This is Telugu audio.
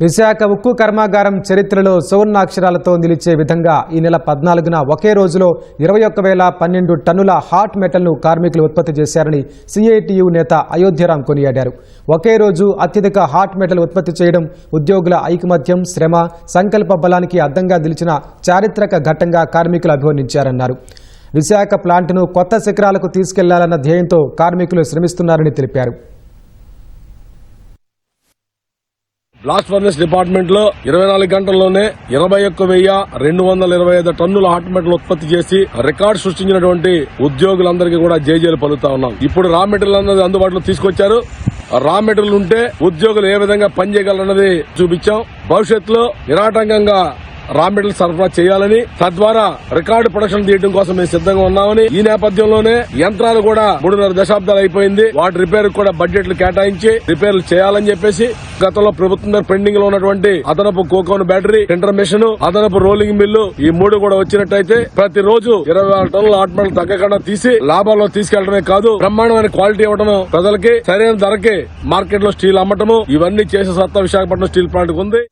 విశాఖ ఉక్కు కర్మాగారం చరిత్రలో సువర్ణాక్షరాలతో నిలిచే విధంగా ఈ నెల 14న ఒకే రోజులో 21,012 టన్నుల హాట్ మెటల్ను కార్మికులు ఉత్పత్తి చేశారని సిఐటియు నేత అయోధ్యరాం కొనియాడారు. ఒకే రోజు అత్యధిక హాట్ మెటల్ ఉత్పత్తి చేయడం ఉద్యోగుల ఐకమత్యం, శ్రమ, సంకల్ప బలానికి అద్దంగా నిలిచిన చారిత్రక ఘట్టంగా కార్మికులు అభివర్ణించారన్నారు. విశాఖ ప్లాంట్ను కొత్త శిఖరాలకు తీసుకెళ్లాలన్న ధ్యేయంతో కార్మికులు శ్రమిస్తున్నారని తెలిపారు. బ్లాస్ట్ ఫర్నెస్ డిపార్ట్మెంట్ లో 24 గంటల్లోనే 21,225 టన్నుల హాట్ మెటల్ ఉత్పత్తి చేసి రికార్డు సృష్టించినటువంటి ఉద్యోగులందరికీ కూడా జేజేలు పలుకుతా ఉన్నాం. ఇప్పుడు రా మెటీరియల్ అన్నది అందుబాటులో తీసుకొచ్చారు. రా మెటీరియల్ ఉంటే ఉద్యోగులు ఏ విధంగా పనిచేయగలరన్నది చూపించాం. భవిష్యత్తులో నిరాటంకంగా రా మెటీరియల్ సరఫరా చేయాలని, తద్వారా రికార్డు ప్రొడక్షన్ తీయడం కోసం మేము సిద్ధంగా ఉన్నామని, ఈ నేపథ్యంలోనే యంత్రాలు కూడా 3.5 దశాబ్దాలు అయిపోయింది. వాటి రిపేర్ కూడా బడ్జెట్లు కేటాయించి రిపేర్లు చేయాలని చెప్పేసి గతంలో ప్రభుత్వం దగ్గర పెండింగ్ లో ఉన్నటువంటి అదనపు కోకోన్ బ్యాటరీ, టెండర్ మెషిన్, అదనపు రోలింగ్ మిల్లు, ఈ 3 కూడా వచ్చినట్టయితే ప్రతిరోజు 20,000 టన్నుల హాట్ మెటల్ తగ్గకుండా తీసి లాభాల్లో తీసుకెళ్లడమే కాదు, బ్రహ్మాండమైన క్వాలిటీ ఇవ్వడం, ప్రజలకి సరైన ధరకి మార్కెట్ లో స్టీల్ అమ్మటము, ఇవన్నీ చేసే సత్తా విశాఖపట్నం స్టీల్ ప్లాంట్ ఉంది.